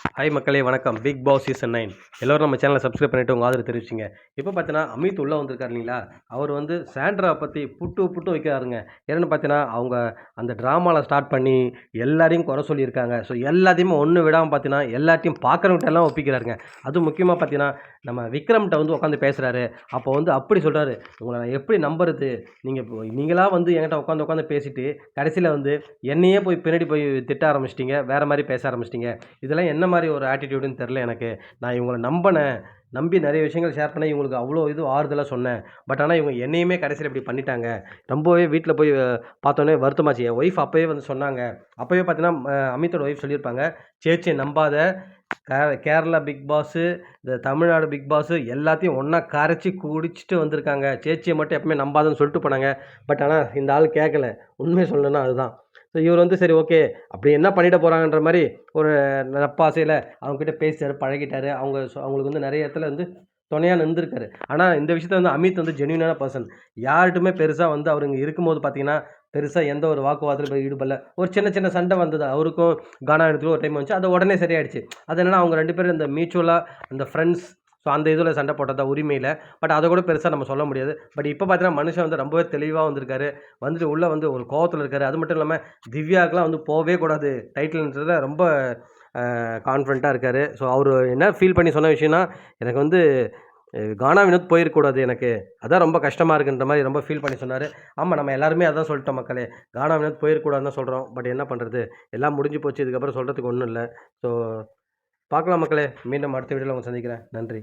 Hi மக்களே வணக்கம். Big Boss season 9 எல்லோரும் நம்ம சேனலை சப்ஸ்கிரைப் பண்ணிட்டு உங்கள் ஆதரவு தெரிவிச்சிங்க. இப்போ பார்த்தீங்கன்னா அமித் உள்ளே வந்திருக்காரு இல்லைங்களா, அவர் வந்து சாண்ட்ரா பற்றி புட்டு வைக்கிறாருங்க. என்னென்னு பார்த்தீங்கன்னா அவங்க அந்த ட்ராமாவில் ஸ்டார்ட் பண்ணி எல்லாரையும் குறை சொல்லியிருக்காங்க. ஸோ எல்லாத்தையுமே ஒன்று விடாமல் பார்த்தீங்கன்னா எல்லாத்தையும் பார்க்குறவங்கிட்ட எல்லாம் ஒப்பிக்கிறாருங்க. அதுவும் முக்கியமாக பார்த்தீங்கன்னா நம்ம விக்ரம்கிட்ட வந்து உட்காந்து பேசுகிறாரு. அப்போ வந்து அப்படி சொல்கிறாரு, உங்களை நான் எப்படி நம்புறது, நீங்கள் இப்போ நீங்களா வந்து என்கிட்ட உட்காந்து பேசிட்டு கடைசியில் வந்து என்னையே போய் பின்னாடி போய் திட்ட ஆரம்பிச்சிட்டிங்க, வேறு மாதிரி பேச ஆரம்பிச்சிட்டிங்க. இதெல்லாம் என்ன மாதிரி ஒரு ஆட்டிடியூடுன்னு தெரில எனக்கு. நான் இவங்கள நம்பி நிறைய விஷயங்கள் ஷேர் பண்ணேன், இவங்களுக்கு அவ்வளோ ஆறுதலாக சொன்னேன். பட் ஆனால் இவங்க என்னையுமே கடைசியில் இப்படி பண்ணிட்டாங்க. ரொம்பவே வீட்டில் போய் பார்த்தோன்னே வருத்தமாச்சு. என் ஒய்ஃப் அப்போயே வந்து சொன்னாங்க. அப்போவே பார்த்தீங்கன்னா அமித்தோட ஒய்ஃப் சொல்லியிருப்பாங்க, சேச்சியை நம்பாத, கேரளா பிக் பாஸு, இந்த தமிழ்நாடு பிக் பாஸு எல்லாத்தையும் ஒன்றா கரைச்சி குடிச்சிட்டு வந்திருக்காங்க. சேச்சியை மட்டும் எப்பவுமே நம்பாதன்னு சொல்லிட்டு போனாங்க. பட் ஆனால் இந்த ஆள் கேட்கல. உண்மையை சொல்லணும்னா அதுதான். ஸோ இவர் வந்து சரி ஓகே, அப்படி என்ன பண்ணிட போகிறாங்கன்ற மாதிரி ஒரு நப்பாசையில் அவங்ககிட்ட பேசிட்டாரு, பழகிட்டாரு. அவங்களுக்கு வந்து நிறைய இடத்துல வந்து துணையாக நின்றுருக்காரு. ஆனால் இந்த விஷயத்தில் வந்து அமித் வந்து ஜென்யூனான பர்சன். யார்கிட்டுமே பெருசாக வந்து அவர் இங்கே இருக்கும்போது பார்த்தீங்கன்னா பெருசாக எந்த ஒரு வாக்குவாதத்தில் போய் ஈடுபடல. ஒரு சின்ன சண்டை வந்தது அவருக்கும் கானா இடத்துல ஒரு டைம் வந்துச்சு. அது உடனே சரியாயிடுச்சு. அது என்னன்னா அவங்க 2 பேரும் இந்த மியூச்சுவலாக அந்த ஃப்ரெண்ட்ஸ், ஸோ அந்த இதில் சண்டை போட்டதா உரிமையில். பட் அதை கூட பெருசாக நம்ம சொல்ல முடியாது. பட் இப்போ பார்த்தீங்கன்னா மனுஷன் வந்து ரொம்பவே தெளிவாக வந்திருக்காரு. வந்துட்டு உள்ளே வந்து ஒரு கோவத்தில் இருக்காரு. அது மட்டும் இல்லாமல் திவ்யாவுக்குலாம் வந்து போகவே கூடாது டைட்டில்ன்றதுல ரொம்ப கான்ஃபிடண்ட்டாக இருக்கார். ஸோ அவர் என்ன ஃபீல் பண்ணி சொன்ன விஷயம்னா, எனக்கு வந்து கானா வினோத் போயிருக்கக்கூடாது எனக்கு, அதான் ரொம்ப கஷ்டமாக இருக்குன்ற மாதிரி ரொம்ப ஃபீல் பண்ணி சொன்னார். ஆமாம், நம்ம எல்லாருமே அதான் சொல்லிட்டோம் மக்களே, கானா வினோத் போயிருக்கக்கூடாதுன்னு தான் சொல்கிறோம். பட் என்ன பண்ணுறது, எல்லாம் முடிஞ்சு போச்சு. இதுக்கப்புறம் சொல்கிறதுக்கு ஒன்றும் இல்லை. ஸோ பார்க்கலாம் மக்களே, மீண்டும் அடுத்த வீடியோவில் உங்களை சந்திக்கிறேன். நன்றி.